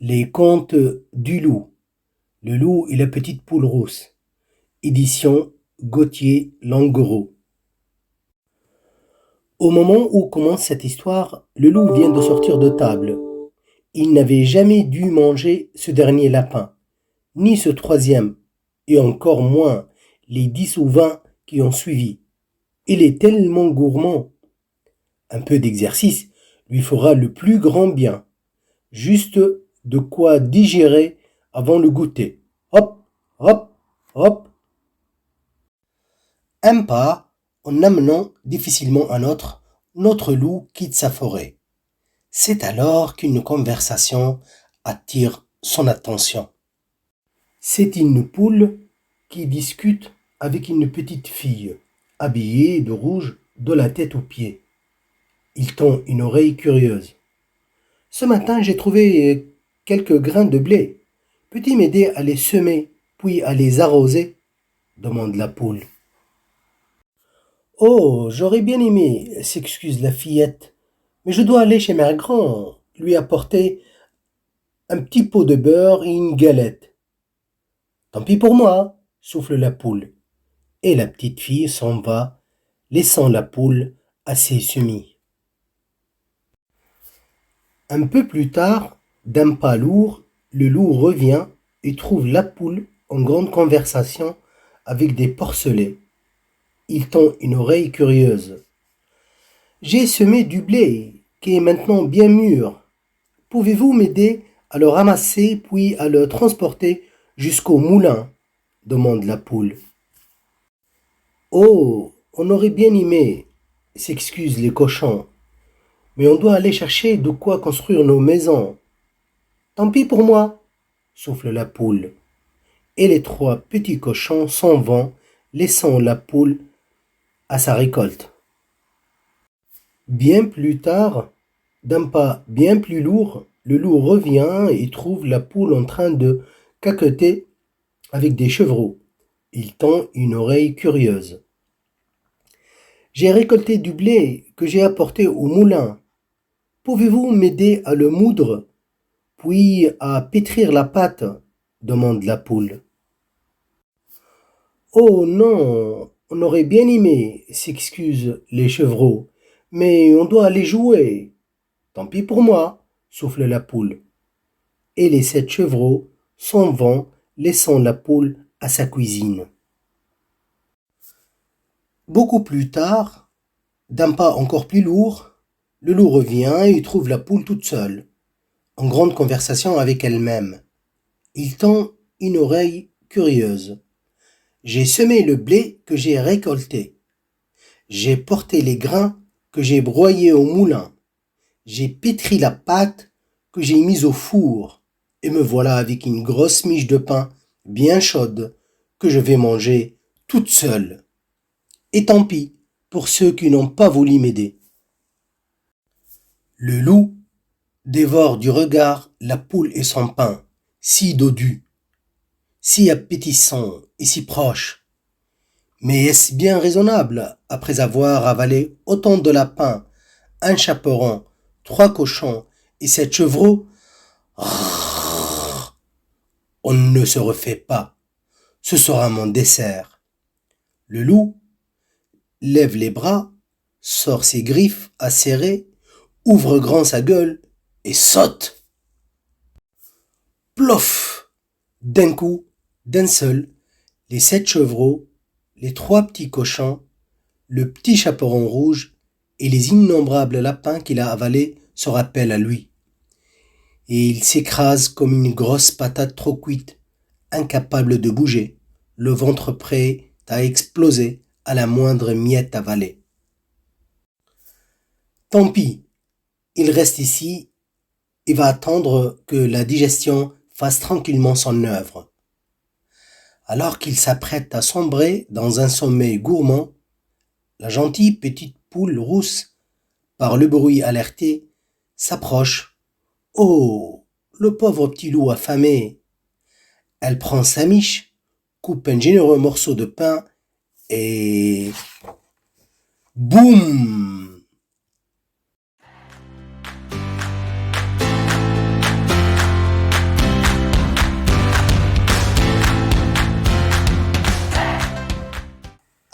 Les contes du loup, le loup et la petite poule rousse, édition Gauthier Languereau. Au moment où commence cette histoire, le loup vient de sortir de table. Il n'avait jamais dû manger ce dernier lapin, ni ce troisième, et encore moins les 10 ou 20 qui ont suivi. Il est tellement gourmand. Un peu d'exercice lui fera le plus grand bien. Juste de quoi digérer avant le goûter. Hop, hop, hop. Un pas, en amenant difficilement un autre, notre loup quitte sa forêt. C'est alors qu'une conversation attire son attention. C'est une poule qui discute avec une petite fille, habillée de rouge de la tête aux pieds. Il tend une oreille curieuse. Ce matin, j'ai trouvé quelques grains de blé. Peux-tu m'aider à les semer, puis à les arroser? Demande la poule. Oh, j'aurais bien aimé, s'excuse la fillette, mais je dois aller chez mère grand, lui apporter un petit pot de beurre et une galette. Tant pis pour moi, souffle la poule. Et la petite fille s'en va, laissant la poule à ses semis. Un peu plus tard, d'un pas lourd, le loup revient et trouve la poule en grande conversation avec des porcelets. Il tend une oreille curieuse. J'ai semé du blé qui est maintenant bien mûr. Pouvez-vous m'aider à le ramasser puis à le transporter jusqu'au moulin? Demande la poule. Oh, on aurait bien aimé, s'excusent les cochons. Mais on doit aller chercher de quoi construire nos maisons. Tant pis pour moi, souffle la poule. Et les 3 petits cochons s'en vont, laissant la poule à sa récolte. Bien plus tard, d'un pas bien plus lourd, le loup revient et trouve la poule en train de caqueter avec des chevreaux. Il tend une oreille curieuse. J'ai récolté du blé que j'ai apporté au moulin. Pouvez-vous m'aider à le moudre, puis à pétrir la pâte? Demande la poule. Oh non, on aurait bien aimé, s'excusent les chevreaux, mais on doit aller jouer. Tant pis pour moi, souffle la poule. Et les 7 chevreaux s'en vont, laissant la poule à sa cuisine. Beaucoup plus tard, d'un pas encore plus lourd, le loup revient et trouve la poule toute seule, en grande conversation avec elle-même. Il tend une oreille curieuse. J'ai semé le blé que j'ai récolté. J'ai porté les grains que j'ai broyés au moulin. J'ai pétri la pâte que j'ai mise au four. Et me voilà avec une grosse miche de pain bien chaude que je vais manger toute seule. Et tant pis pour ceux qui n'ont pas voulu m'aider. Le loup dévore du regard la poule et son pain, si dodu, si appétissant et si proche. Mais est-ce bien raisonnable, après avoir avalé autant de lapins, un chaperon, 3 cochons et 7 chevreaux? On ne se refait pas. Ce sera mon dessert. Le loup lève les bras, sort ses griffes acérées, ouvre grand sa gueule et saute. Plof! D'un coup, d'un seul, les 7 chevreaux, les 3 petits cochons, le petit chaperon rouge et les innombrables lapins qu'il a avalés se rappellent à lui. Et il s'écrase comme une grosse patate trop cuite, incapable de bouger, le ventre prêt à exploser à la moindre miette avalée. Tant pis, il reste ici et va attendre que la digestion fasse tranquillement son œuvre. Alors qu'il s'apprête à sombrer dans un sommeil gourmand, la gentille petite poule rousse, par le bruit alertée, s'approche. Oh, le pauvre petit loup affamé! Elle prend sa miche, coupe un généreux morceau de pain et... boum!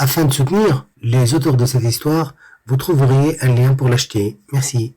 Afin de soutenir les auteurs de cette histoire, vous trouverez un lien pour l'acheter. Merci.